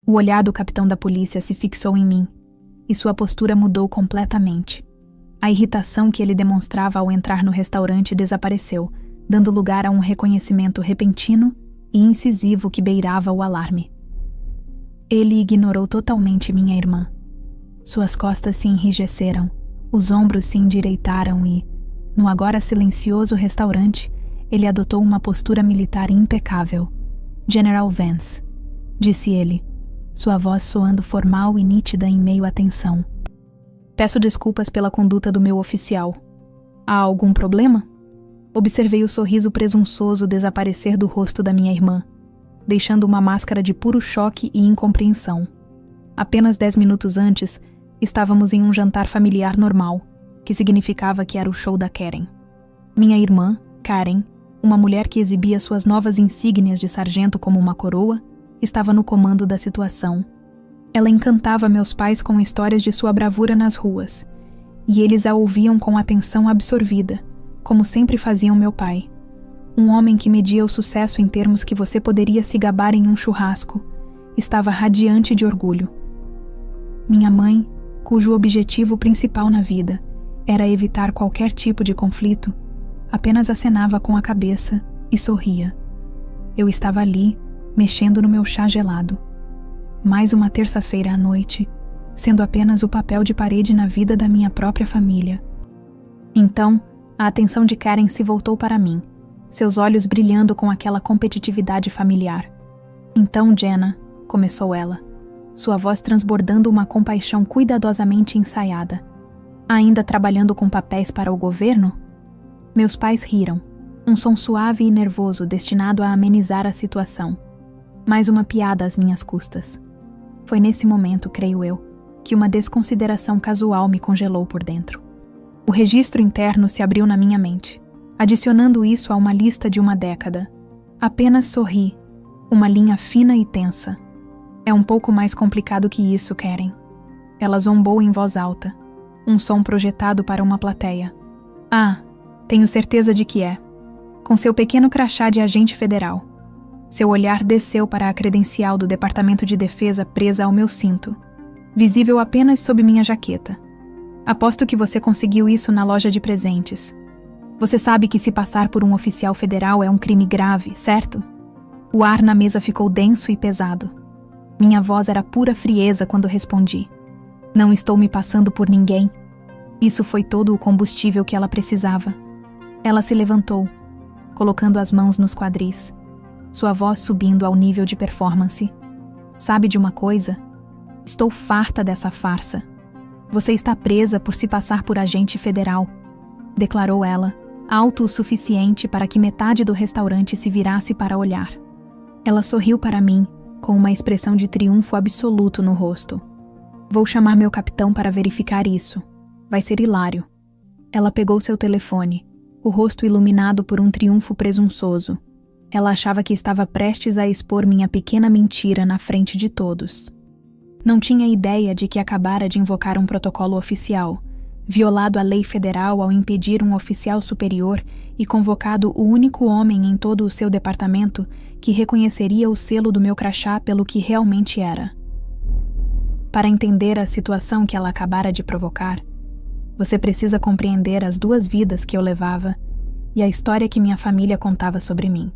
O olhar do capitão da polícia se fixou em mim, e sua postura mudou completamente. A irritação que ele demonstrava ao entrar no restaurante desapareceu, dando lugar a um reconhecimento repentino e incisivo que beirava o alarme. Ele ignorou totalmente minha irmã. Suas costas se enrijeceram, os ombros se endireitaram e, no agora silencioso restaurante, ele adotou uma postura militar impecável. "General Vance", disse ele, sua voz soando formal e nítida em meio à tensão. "Peço desculpas pela conduta do meu oficial. Há algum problema?" Observei o sorriso presunçoso desaparecer do rosto da minha irmã, deixando uma máscara de puro choque e incompreensão. Apenas 10 minutos antes, estávamos em um jantar familiar normal, que significava que era o show da Karen. Minha irmã, Karen, uma mulher que exibia suas novas insígnias de sargento como uma coroa, estava no comando da situação. Ela encantava meus pais com histórias de sua bravura nas ruas, e eles a ouviam com atenção absorvida, como sempre faziam meu pai. Um homem que media o sucesso em termos que você poderia se gabar em um churrasco, estava radiante de orgulho. Minha mãe, cujo objetivo principal na vida era evitar qualquer tipo de conflito, apenas acenava com a cabeça e sorria. Eu estava ali, mexendo no meu chá gelado. Mais uma terça-feira à noite, sendo apenas o papel de parede na vida da minha própria família. Então, a atenção de Karen se voltou para mim, seus olhos brilhando com aquela competitividade familiar. "Então, Jenna", começou ela, sua voz transbordando uma compaixão cuidadosamente ensaiada. "Ainda trabalhando com papéis para o governo?" Meus pais riram, um som suave e nervoso destinado a amenizar a situação. Mais uma piada às minhas custas. Foi nesse momento, creio eu, que uma desconsideração casual me congelou por dentro. O registro interno se abriu na minha mente, adicionando isso a uma lista de uma década. Apenas sorri, uma linha fina e tensa. "É um pouco mais complicado que isso, Karen." Ela zombou em voz alta, um som projetado para uma plateia. "Ah, tenho certeza de que é. Com seu pequeno crachá de agente federal." Seu olhar desceu para a credencial do Departamento de Defesa presa ao meu cinto, visível apenas sob minha jaqueta. "Aposto que você conseguiu isso na loja de presentes. Você sabe que se passar por um oficial federal é um crime grave, certo?" O ar na mesa ficou denso e pesado. Minha voz era pura frieza quando respondi. "Não estou me passando por ninguém." Isso foi todo o combustível que ela precisava. Ela se levantou, colocando as mãos nos quadris, sua voz subindo ao nível de performance. "Sabe de uma coisa? Estou farta dessa farsa. Você está presa por se passar por agente federal", declarou ela, alto o suficiente para que metade do restaurante se virasse para olhar. Ela sorriu para mim, com uma expressão de triunfo absoluto no rosto. "Vou chamar meu capitão para verificar isso. Vai ser hilário." Ela pegou seu telefone, o rosto iluminado por um triunfo presunçoso. Ela achava que estava prestes a expor minha pequena mentira na frente de todos. Não tinha ideia de que acabara de invocar um protocolo oficial, violado a lei federal ao impedir um oficial superior e convocado o único homem em todo o seu departamento que reconheceria o selo do meu crachá pelo que realmente era. Para entender a situação que ela acabara de provocar, você precisa compreender as 2 vidas que eu levava e a história que minha família contava sobre mim.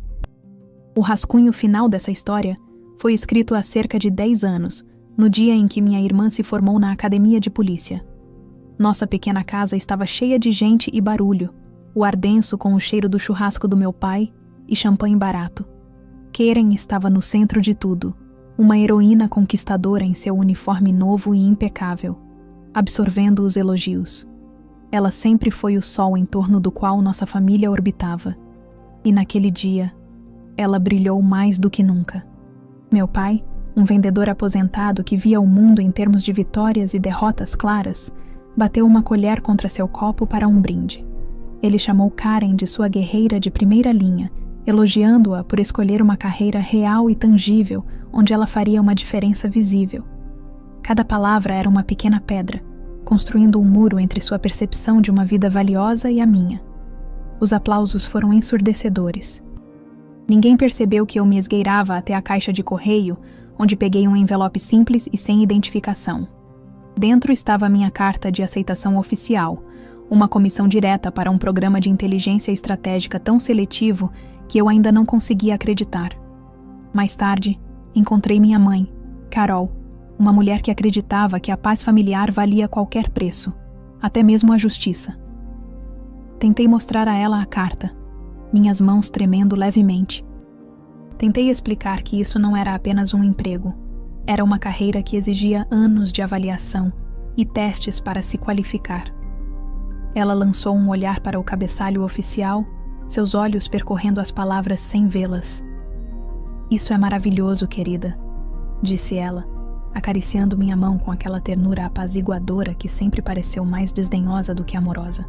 O rascunho final dessa história foi escrito há cerca de 10 anos, no dia em que minha irmã se formou na academia de polícia. Nossa pequena casa estava cheia de gente e barulho, o ar denso com o cheiro do churrasco do meu pai e champanhe barato. Karen estava no centro de tudo, uma heroína conquistadora em seu uniforme novo e impecável, absorvendo os elogios. Ela sempre foi o sol em torno do qual nossa família orbitava. E naquele dia, ela brilhou mais do que nunca. Meu pai, um vendedor aposentado que via o mundo em termos de vitórias e derrotas claras, bateu uma colher contra seu copo para um brinde. Ele chamou Karen de sua guerreira de primeira linha, elogiando-a por escolher uma carreira real e tangível, onde ela faria uma diferença visível. Cada palavra era uma pequena pedra, construindo um muro entre sua percepção de uma vida valiosa e a minha. Os aplausos foram ensurdecedores. Ninguém percebeu que eu me esgueirava até a caixa de correio, onde peguei um envelope simples e sem identificação. Dentro estava a minha carta de aceitação oficial, uma comissão direta para um programa de inteligência estratégica tão seletivo que eu ainda não conseguia acreditar. Mais tarde, encontrei minha mãe, Carol, uma mulher que acreditava que a paz familiar valia qualquer preço, até mesmo a justiça. Tentei mostrar a ela a carta, minhas mãos tremendo levemente. Tentei explicar que isso não era apenas um emprego, era uma carreira que exigia anos de avaliação e testes para se qualificar. Ela lançou um olhar para o cabeçalho oficial, seus olhos percorrendo as palavras sem vê-las. "Isso é maravilhoso, querida", disse ela, acariciando minha mão com aquela ternura apaziguadora que sempre pareceu mais desdenhosa do que amorosa.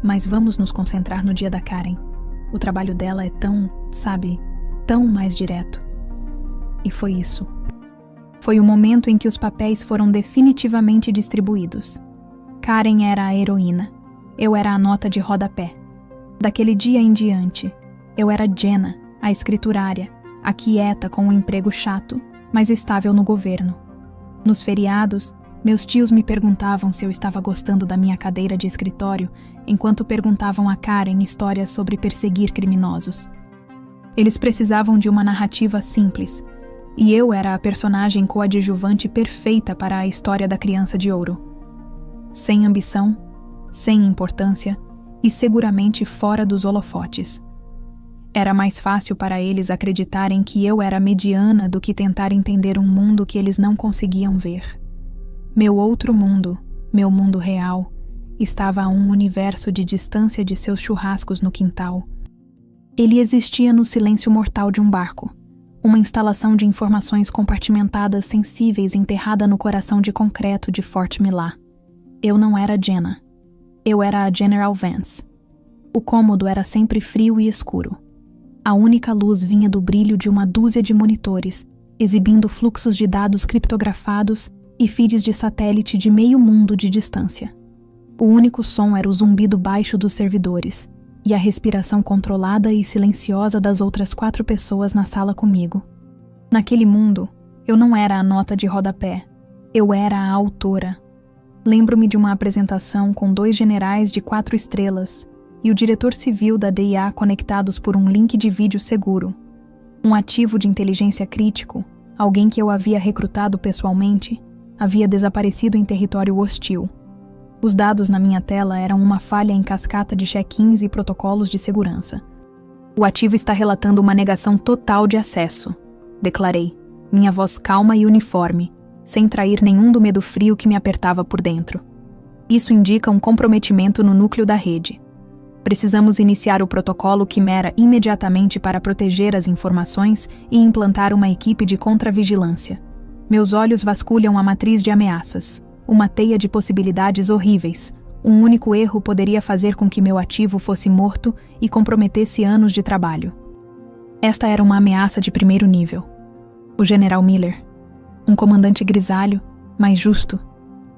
"Mas vamos nos concentrar no dia da Karen. O trabalho dela é tão, sabe, tão mais direto." E foi isso. Foi o momento em que os papéis foram definitivamente distribuídos. Karen era a heroína. Eu era a nota de rodapé. Daquele dia em diante, eu era Jenna, a escriturária, a quieta com um emprego chato, mas estável no governo. Nos feriados, meus tios me perguntavam se eu estava gostando da minha cadeira de escritório, enquanto perguntavam a Karen histórias sobre perseguir criminosos. Eles precisavam de uma narrativa simples, e eu era a personagem coadjuvante perfeita para a história da criança de ouro. Sem ambição, sem importância e seguramente fora dos holofotes. Era mais fácil para eles acreditarem que eu era mediana do que tentar entender um mundo que eles não conseguiam ver. Meu outro mundo, meu mundo real, estava a um universo de distância de seus churrascos no quintal. Ele existia no silêncio mortal de um barco, uma instalação de informações compartimentadas sensíveis enterrada no coração de concreto de Fort Millar. Eu não era Jenna. Eu era a General Vance. O cômodo era sempre frio e escuro. A única luz vinha do brilho de uma dúzia de monitores, exibindo fluxos de dados criptografados e feeds de satélite de meio mundo de distância. O único som era o zumbido baixo dos servidores e a respiração controlada e silenciosa das outras 4 pessoas na sala comigo. Naquele mundo, eu não era a nota de rodapé. Eu era a autora. Lembro-me de uma apresentação com 2 generais de 4 estrelas e o diretor civil da DIA conectados por um link de vídeo seguro. Um ativo de inteligência crítico, alguém que eu havia recrutado pessoalmente, havia desaparecido em território hostil. Os dados na minha tela eram uma falha em cascata de check-ins e protocolos de segurança. "O ativo está relatando uma negação total de acesso", declarei, minha voz calma e uniforme, sem trair nenhum do medo frio que me apertava por dentro. "Isso indica um comprometimento no núcleo da rede. Precisamos iniciar o protocolo Quimera imediatamente para proteger as informações e implantar uma equipe de contravigilância. Meus olhos vasculham a matriz de ameaças, uma teia de possibilidades horríveis. Um único erro poderia fazer com que meu ativo fosse morto e comprometesse anos de trabalho. Esta era uma ameaça de primeiro nível. O General Miller, um comandante grisalho, mas justo,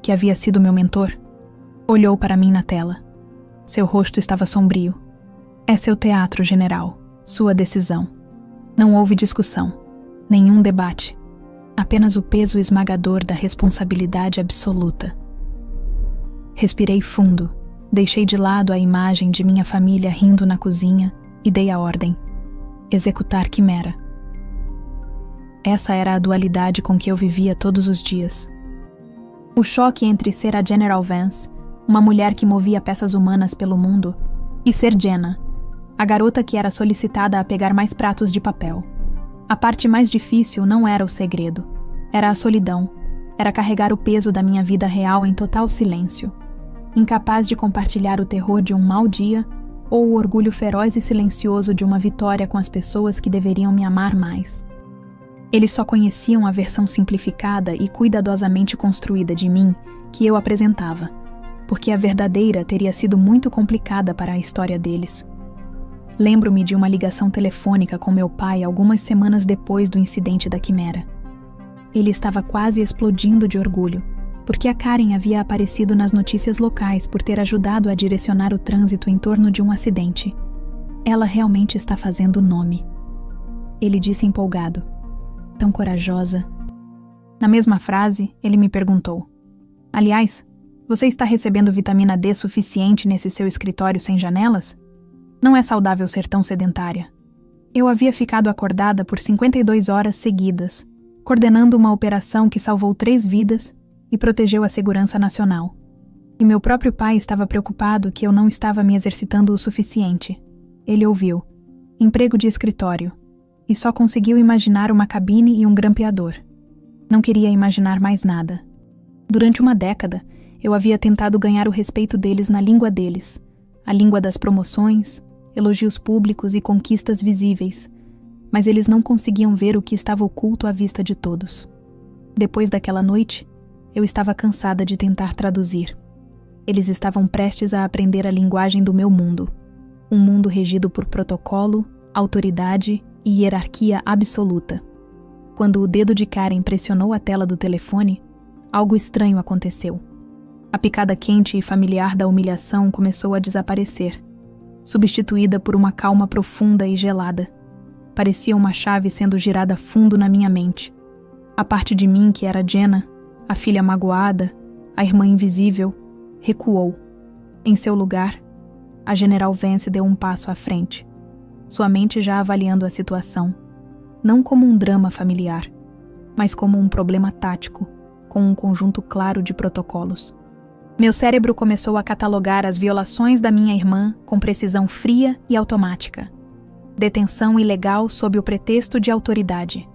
que havia sido meu mentor, olhou para mim na tela. Seu rosto estava sombrio. "É seu teatro, general. Sua decisão." Não houve discussão, nenhum debate. Apenas o peso esmagador da responsabilidade absoluta. Respirei fundo, deixei de lado a imagem de minha família rindo na cozinha e dei a ordem. Executar Quimera. Essa era a dualidade com que eu vivia todos os dias. O choque entre ser a General Vance, uma mulher que movia peças humanas pelo mundo, e ser Jenna, a garota que era solicitada a pegar mais pratos de papel. A parte mais difícil não era o segredo, era a solidão, era carregar o peso da minha vida real em total silêncio, incapaz de compartilhar o terror de um mau dia ou o orgulho feroz e silencioso de uma vitória com as pessoas que deveriam me amar mais. Eles só conheciam a versão simplificada e cuidadosamente construída de mim que eu apresentava, porque a verdadeira teria sido muito complicada para a história deles. Lembro-me de uma ligação telefônica com meu pai algumas semanas depois do incidente da Quimera. Ele estava quase explodindo de orgulho, porque a Karen havia aparecido nas notícias locais por ter ajudado a direcionar o trânsito em torno de um acidente. Ela realmente está fazendo nome. Ele disse empolgado. tão corajosa. Na mesma frase, ele me perguntou: aliás, você está recebendo vitamina D suficiente nesse seu escritório sem janelas? Não é saudável ser tão sedentária. Eu havia ficado acordada por 52 horas seguidas, coordenando uma operação que salvou 3 vidas e protegeu a segurança nacional. E meu próprio pai estava preocupado que eu não estava me exercitando o suficiente. Ele ouviu: emprego de escritório, e só conseguiu imaginar uma cabine e um grampeador. Não queria imaginar mais nada. Durante uma década, eu havia tentado ganhar o respeito deles na língua deles, a língua das promoções, elogios públicos e conquistas visíveis, mas eles não conseguiam ver o que estava oculto à vista de todos. Depois daquela noite, eu estava cansada de tentar traduzir. Eles estavam prestes a aprender a linguagem do meu mundo, um mundo regido por protocolo, autoridade e hierarquia absoluta. Quando o dedo de Karen pressionou a tela do telefone, algo estranho aconteceu. A picada quente e familiar da humilhação começou a desaparecer, substituída por uma calma profunda e gelada. Parecia uma chave sendo girada fundo na minha mente. A parte de mim que era Jenna, a filha magoada, a irmã invisível, recuou. Em seu lugar, a General Vance deu um passo à frente, sua mente já avaliando a situação, não como um drama familiar, mas como um problema tático, com um conjunto claro de protocolos. Meu cérebro começou a catalogar as violações da minha irmã com precisão fria e automática. Detenção ilegal sob o pretexto de autoridade.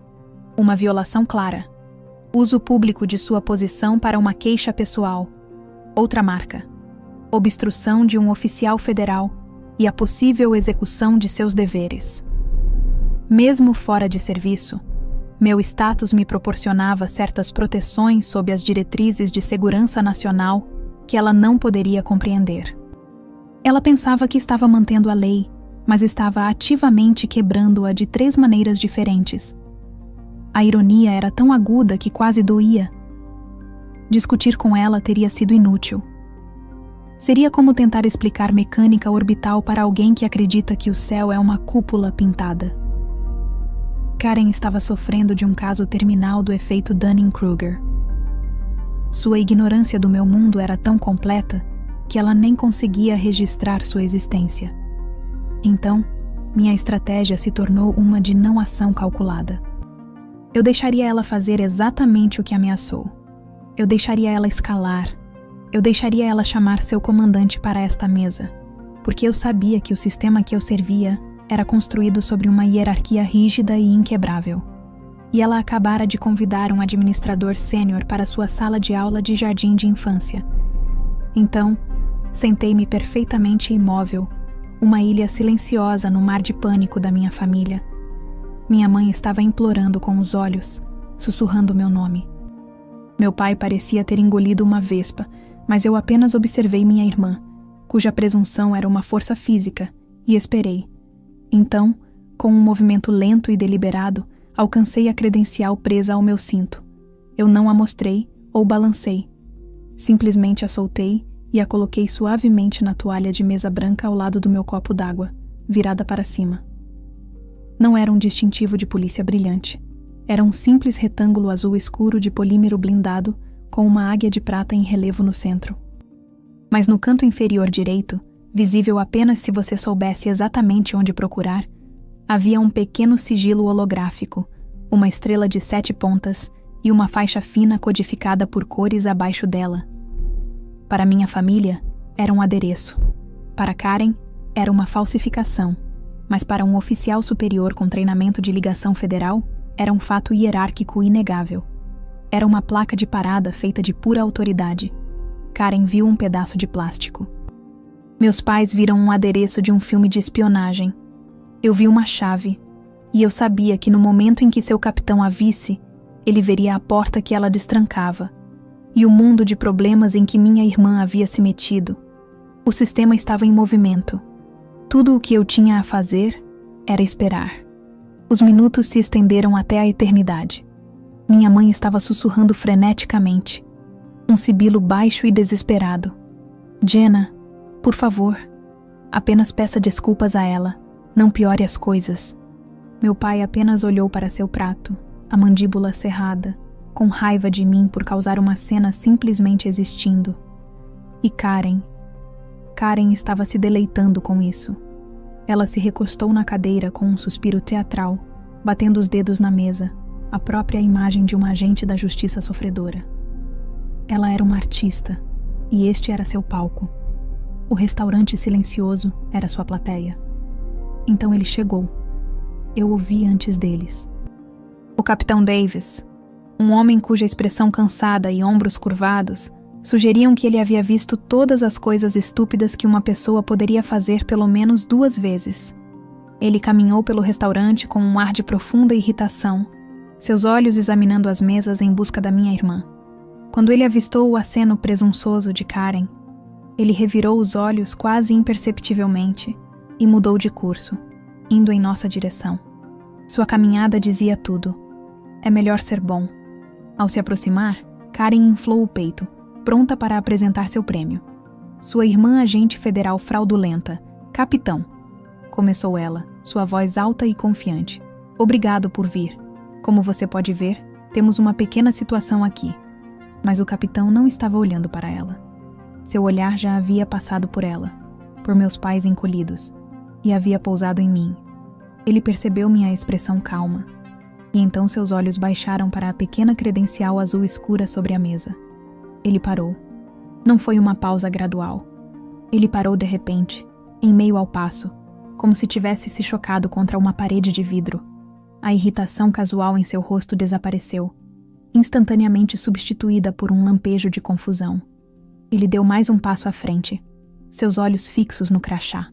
Uma violação clara. Uso público de sua posição para uma queixa pessoal. Outra marca. Obstrução de um oficial federal e a possível execução de seus deveres. Mesmo fora de serviço, meu status me proporcionava certas proteções sob as diretrizes de segurança nacional que ela não poderia compreender. Ela pensava que estava mantendo a lei, mas estava ativamente quebrando-a de 3 maneiras diferentes. A ironia era tão aguda que quase doía. Discutir com ela teria sido inútil. Seria como tentar explicar mecânica orbital para alguém que acredita que o céu é uma cúpula pintada. Karen estava sofrendo de um caso terminal do efeito Dunning-Kruger. Sua ignorância do meu mundo era tão completa que ela nem conseguia registrar sua existência. Então, minha estratégia se tornou uma de não ação calculada. Eu deixaria ela fazer exatamente o que ameaçou. Eu deixaria ela escalar. Eu deixaria ela chamar seu comandante para esta mesa, porque eu sabia que o sistema que eu servia era construído sobre uma hierarquia rígida e inquebrável. E ela acabara de convidar um administrador sênior para sua sala de aula de jardim de infância. Então, sentei-me perfeitamente imóvel, uma ilha silenciosa no mar de pânico da minha família. Minha mãe estava implorando com os olhos, sussurrando meu nome. Meu pai parecia ter engolido uma vespa, mas eu apenas observei minha irmã, cuja presunção era uma força física, e esperei. Então, com um movimento lento e deliberado, alcancei a credencial presa ao meu cinto. Eu não a mostrei ou balancei. Simplesmente a soltei e a coloquei suavemente na toalha de mesa branca ao lado do meu copo d'água, virada para cima. Não era um distintivo de polícia brilhante. Era um simples retângulo azul escuro de polímero blindado com uma águia de prata em relevo no centro. Mas no canto inferior direito, visível apenas se você soubesse exatamente onde procurar, havia um pequeno sigilo holográfico, uma estrela de 7 pontas e uma faixa fina codificada por cores abaixo dela. Para minha família, era um adereço. Para Karen, era uma falsificação. Mas para um oficial superior com treinamento de ligação federal, era um fato hierárquico inegável. Era uma placa de parada feita de pura autoridade. Karen viu um pedaço de plástico. Meus pais viram um adereço de um filme de espionagem. Eu vi uma chave, e eu sabia que no momento em que seu capitão a visse, ele veria a porta que ela destrancava, e o mundo de problemas em que minha irmã havia se metido. O sistema estava em movimento. Tudo o que eu tinha a fazer era esperar. Os minutos se estenderam até a eternidade. Minha mãe estava sussurrando freneticamente, um sibilo baixo e desesperado. Jenna, por favor, apenas peça desculpas a ela. Não piore as coisas. Meu pai apenas olhou para seu prato, a mandíbula cerrada, com raiva de mim por causar uma cena simplesmente existindo. E Karen estava se deleitando com isso. Ela se recostou na cadeira com um suspiro teatral, batendo os dedos na mesa, a própria imagem de uma agente da justiça sofredora. Ela era uma artista, e este era seu palco. O restaurante silencioso era sua plateia. Então ele chegou. Eu o vi antes deles. O Capitão Davis, um homem cuja expressão cansada e ombros curvados sugeriam que ele havia visto todas as coisas estúpidas que uma pessoa poderia fazer pelo menos 2 vezes. Ele caminhou pelo restaurante com um ar de profunda irritação, seus olhos examinando as mesas em busca da minha irmã. Quando ele avistou o aceno presunçoso de Karen, ele revirou os olhos quase imperceptivelmente e mudou de curso, indo em nossa direção. Sua caminhada dizia tudo. É melhor ser bom. Ao se aproximar, Karen inflou o peito, pronta para apresentar seu prêmio. Sua irmã agente federal fraudulenta, capitão, começou ela, sua voz alta e confiante. Obrigado por vir. Como você pode ver, temos uma pequena situação aqui. Mas o capitão não estava olhando para ela. Seu olhar já havia passado por ela, por meus pais encolhidos, e havia pousado em mim. Ele percebeu minha expressão calma, e então seus olhos baixaram para a pequena credencial azul escura sobre a mesa. Ele parou. Não foi uma pausa gradual. Ele parou de repente, em meio ao passo, como se tivesse se chocado contra uma parede de vidro. A irritação casual em seu rosto desapareceu, instantaneamente substituída por um lampejo de confusão. Ele deu mais um passo à frente, seus olhos fixos no crachá.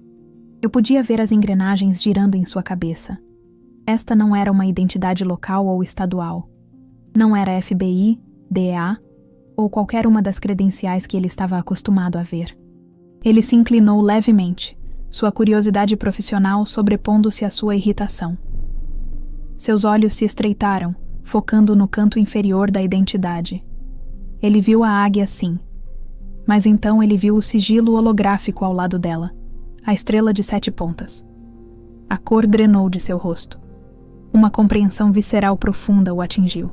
Eu podia ver as engrenagens girando em sua cabeça. Esta não era uma identidade local ou estadual. Não era FBI, DEA ou qualquer uma das credenciais que ele estava acostumado a ver. Ele se inclinou levemente, sua curiosidade profissional sobrepondo-se à sua irritação. Seus olhos se estreitaram, focando no canto inferior da identidade. Ele viu a águia sim, mas então ele viu o sigilo holográfico ao lado dela, a estrela de 7 pontas. A cor drenou de seu rosto. Uma compreensão visceral profunda o atingiu.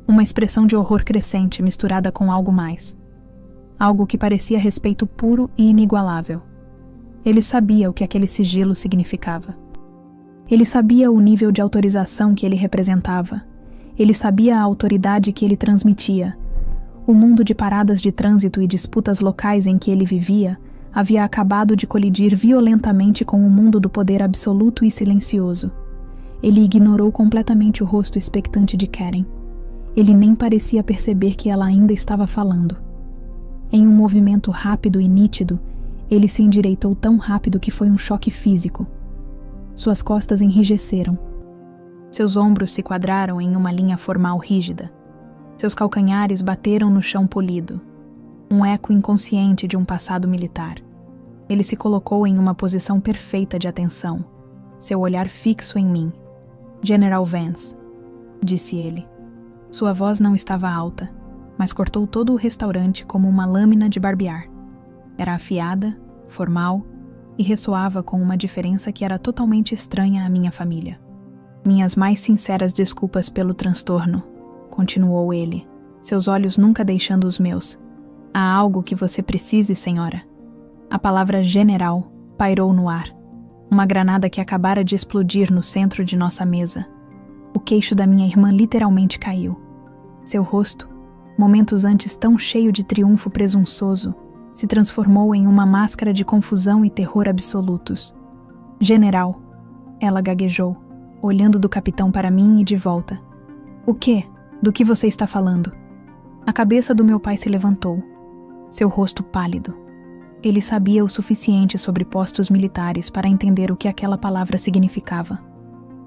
Uma expressão de horror crescente misturada com algo mais. Algo que parecia respeito puro e inigualável. Ele sabia o que aquele sigilo significava. Ele sabia o nível de autorização que ele representava. Ele sabia a autoridade que ele transmitia. O mundo de paradas de trânsito e disputas locais em que ele vivia havia acabado de colidir violentamente com o mundo do poder absoluto e silencioso. Ele ignorou completamente o rosto expectante de Karen. Ele nem parecia perceber que ela ainda estava falando. Em um movimento rápido e nítido, ele se endireitou tão rápido que foi um choque físico. Suas costas enrijeceram. Seus ombros se quadraram em uma linha formal rígida. Seus calcanhares bateram no chão polido. Um eco inconsciente de um passado militar. Ele se colocou em uma posição perfeita de atenção, seu olhar fixo em mim. General Vance, disse ele. Sua voz não estava alta, mas cortou todo o restaurante como uma lâmina de barbear. Era afiada, formal e ressoava com uma diferença que era totalmente estranha à minha família. Minhas mais sinceras desculpas pelo transtorno, continuou ele, seus olhos nunca deixando os meus. Há algo que você precise, senhora. A palavra general pairou no ar. Uma granada que acabara de explodir no centro de nossa mesa. O queixo da minha irmã literalmente caiu. Seu rosto, momentos antes tão cheio de triunfo presunçoso, se transformou em uma máscara de confusão e terror absolutos. General, ela gaguejou, olhando do capitão para mim e de volta. O quê? Do que você está falando? A cabeça do meu pai se levantou, seu rosto pálido. Ele sabia o suficiente sobre postos militares para entender o que aquela palavra significava.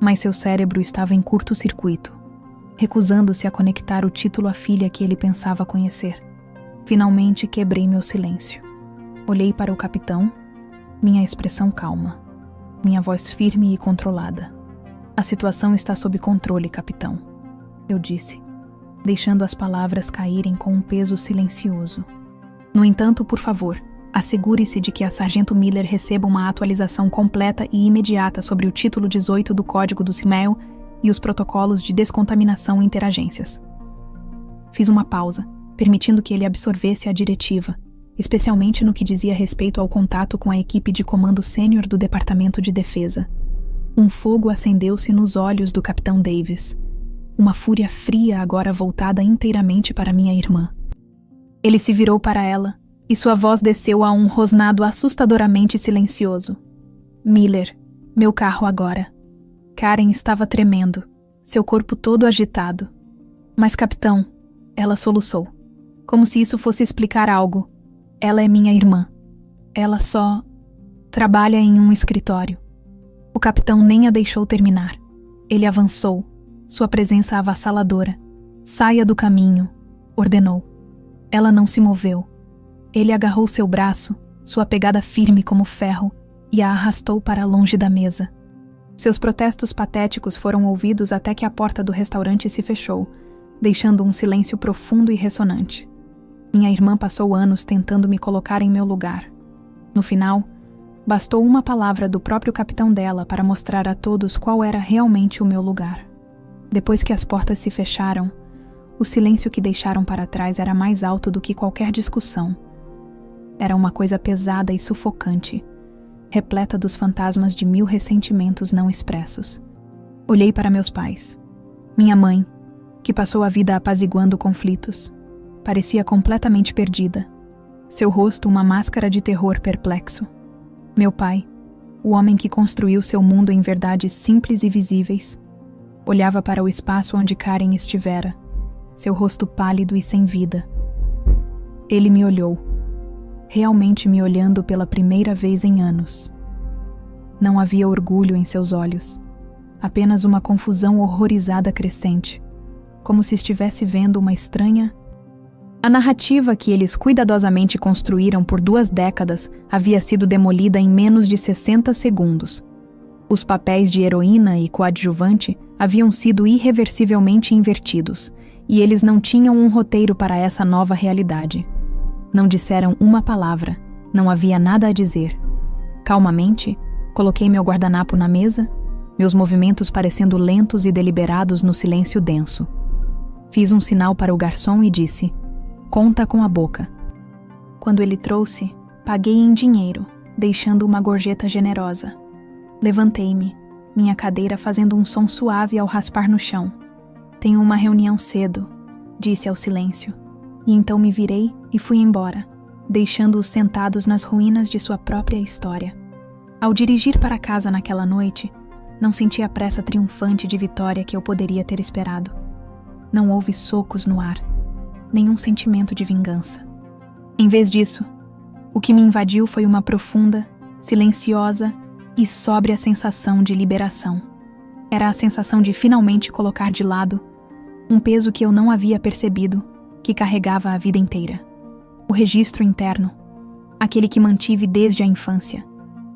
Mas seu cérebro estava em curto-circuito, recusando-se a conectar o título à filha que ele pensava conhecer. Finalmente quebrei meu silêncio. Olhei para o capitão, minha expressão calma, minha voz firme e controlada. A situação está sob controle, capitão, eu disse, deixando as palavras caírem com um peso silencioso. No entanto, por favor, assegure-se de que a Sargento Miller receba uma atualização completa e imediata sobre o título 18 do Código do CIMEL e os protocolos de descontaminação interagências. Fiz uma pausa, permitindo que ele absorvesse a diretiva, especialmente no que dizia respeito ao contato com a equipe de comando sênior do Departamento de Defesa. Um fogo acendeu-se nos olhos do Capitão Davis, uma fúria fria agora voltada inteiramente para minha irmã. Ele se virou para ela, e sua voz desceu a um rosnado assustadoramente silencioso. Miller, meu carro agora. Karen estava tremendo, seu corpo todo agitado. Mas, capitão, ela soluçou, como se isso fosse explicar algo. Ela é minha irmã. Ela só trabalha em um escritório. O capitão nem a deixou terminar. Ele avançou, sua presença avassaladora. Saia do caminho, ordenou. Ela não se moveu. Ele agarrou seu braço, sua pegada firme como ferro, e a arrastou para longe da mesa. Seus protestos patéticos foram ouvidos até que a porta do restaurante se fechou, deixando um silêncio profundo e ressonante. Minha irmã passou anos tentando me colocar em meu lugar. No final, bastou uma palavra do próprio capitão dela para mostrar a todos qual era realmente o meu lugar. Depois que as portas se fecharam, o silêncio que deixaram para trás era mais alto do que qualquer discussão. Era uma coisa pesada e sufocante, repleta dos fantasmas de 1000 ressentimentos não expressos. Olhei para meus pais. Minha mãe, que passou a vida apaziguando conflitos, parecia completamente perdida. Seu rosto uma máscara de terror perplexo. Meu pai, o homem que construiu seu mundo em verdades simples e visíveis, olhava para o espaço onde Karen estivera, seu rosto pálido e sem vida. Ele me olhou, realmente me olhando pela primeira vez em anos. Não havia orgulho em seus olhos, apenas uma confusão horrorizada crescente, como se estivesse vendo uma estranha... A narrativa que eles cuidadosamente construíram por 2 décadas havia sido demolida em menos de 60 segundos. Os papéis de heroína e coadjuvante haviam sido irreversivelmente invertidos, e eles não tinham um roteiro para essa nova realidade. Não disseram uma palavra, não havia nada a dizer. Calmamente, coloquei meu guardanapo na mesa, meus movimentos parecendo lentos e deliberados no silêncio denso. Fiz um sinal para o garçom e disse: "Conta com a boca." Quando ele trouxe, paguei em dinheiro, deixando uma gorjeta generosa. Levantei-me, minha cadeira fazendo um som suave ao raspar no chão. "Tenho uma reunião cedo", disse ao silêncio, e então me virei e fui embora, deixando-os sentados nas ruínas de sua própria história. Ao dirigir para casa naquela noite, não senti a pressa triunfante de vitória que eu poderia ter esperado. Não houve socos no ar, nenhum sentimento de vingança. Em vez disso, o que me invadiu foi uma profunda, silenciosa e sóbria sensação de liberação. Era a sensação de finalmente colocar de lado um peso que eu não havia percebido, que carregava a vida inteira. O registro interno, aquele que mantive desde a infância,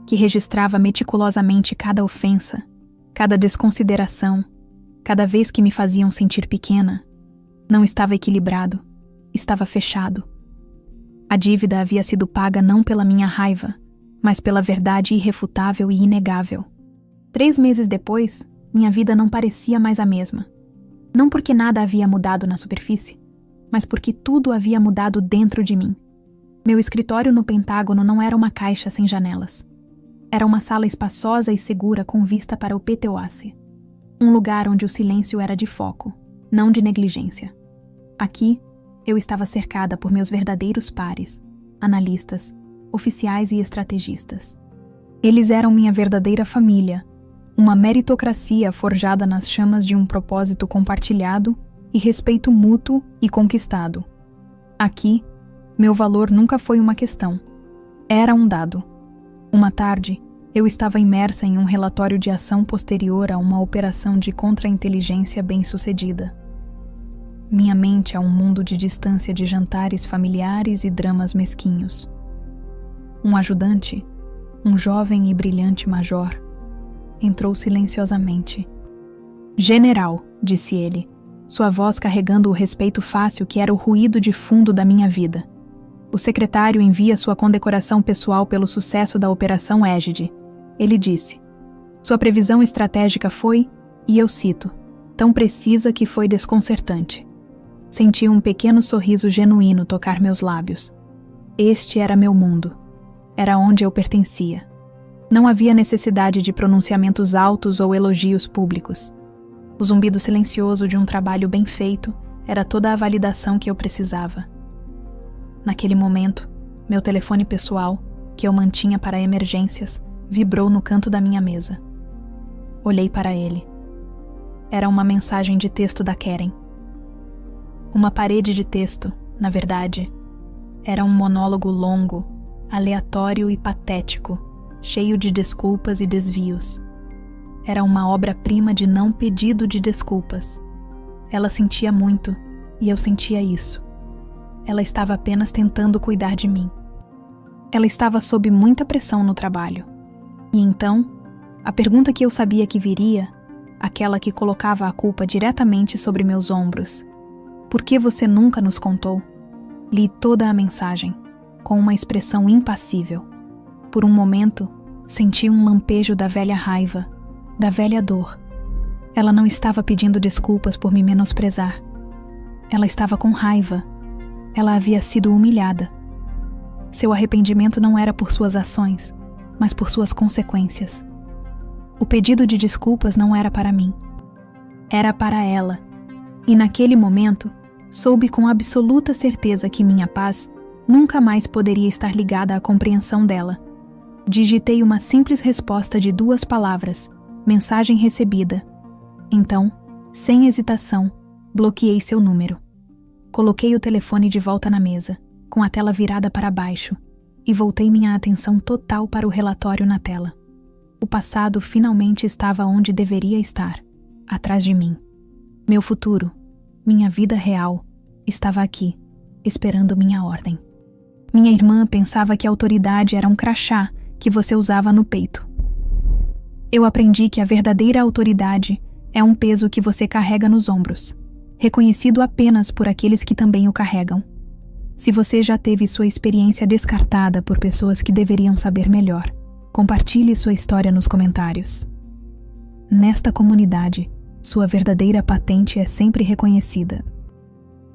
que registrava meticulosamente cada ofensa, cada desconsideração, cada vez que me faziam sentir pequena, não estava equilibrado, estava fechado. A dívida havia sido paga não pela minha raiva, mas pela verdade irrefutável e inegável. 3 meses depois, minha vida não parecia mais a mesma. Não porque nada havia mudado na superfície, mas porque tudo havia mudado dentro de mim. Meu escritório no Pentágono não era uma caixa sem janelas. Era uma sala espaçosa e segura com vista para o PTOAC. Um lugar onde o silêncio era de foco, não de negligência. Aqui, eu estava cercada por meus verdadeiros pares, analistas, oficiais e estrategistas. Eles eram minha verdadeira família, uma meritocracia forjada nas chamas de um propósito compartilhado e respeito mútuo e conquistado. Aqui, meu valor nunca foi uma questão. Era um dado. Uma tarde, eu estava imersa em um relatório de ação posterior a uma operação de contra-inteligência bem-sucedida. Minha mente é um mundo de distância de jantares familiares e dramas mesquinhos. Um ajudante, um jovem e brilhante major, entrou silenciosamente. "General", disse ele, sua voz carregando o respeito fácil que era o ruído de fundo da minha vida. "O secretário envia sua condecoração pessoal pelo sucesso da Operação Égide." Ele disse: "Sua previsão estratégica foi E eu cito, tão precisa que foi desconcertante. Senti um pequeno sorriso genuíno tocar meus lábios. Este era meu mundo. Era onde eu pertencia. Não havia necessidade de pronunciamentos altos ou elogios públicos. O zumbido silencioso de um trabalho bem feito era toda a validação que eu precisava. Naquele momento, meu telefone pessoal, que eu mantinha para emergências, vibrou no canto da minha mesa. Olhei para ele. Era uma mensagem de texto da Keren. Uma parede de texto, na verdade, era um monólogo longo, aleatório e patético, cheio de desculpas e desvios. Era uma obra-prima de não pedido de desculpas. Ela sentia muito, e eu sentia isso. Ela estava apenas tentando cuidar de mim. Ela estava sob muita pressão no trabalho. E então, a pergunta que eu sabia que viria, aquela que colocava a culpa diretamente sobre meus ombros. Por que você nunca nos contou? Li toda a mensagem, com uma expressão impassível. Por um momento, senti um lampejo da velha raiva, da velha dor. Ela não estava pedindo desculpas por me menosprezar. Ela estava com raiva. Ela havia sido humilhada. Seu arrependimento não era por suas ações, mas por suas consequências. O pedido de desculpas não era para mim. Era para ela. E naquele momento, soube com absoluta certeza que minha paz nunca mais poderia estar ligada à compreensão dela. Digitei uma simples resposta de 2 palavras, mensagem recebida. Então, sem hesitação, bloqueei seu número. Coloquei o telefone de volta na mesa, com a tela virada para baixo, e voltei minha atenção total para o relatório na tela. O passado finalmente estava onde deveria estar, atrás de mim. Meu futuro, minha vida real, estava aqui, esperando minha ordem. Minha irmã pensava que a autoridade era um crachá que você usava no peito. Eu aprendi que a verdadeira autoridade é um peso que você carrega nos ombros, reconhecido apenas por aqueles que também o carregam. Se você já teve sua experiência descartada por pessoas que deveriam saber melhor, compartilhe sua história nos comentários. Nesta comunidade, sua verdadeira patente é sempre reconhecida.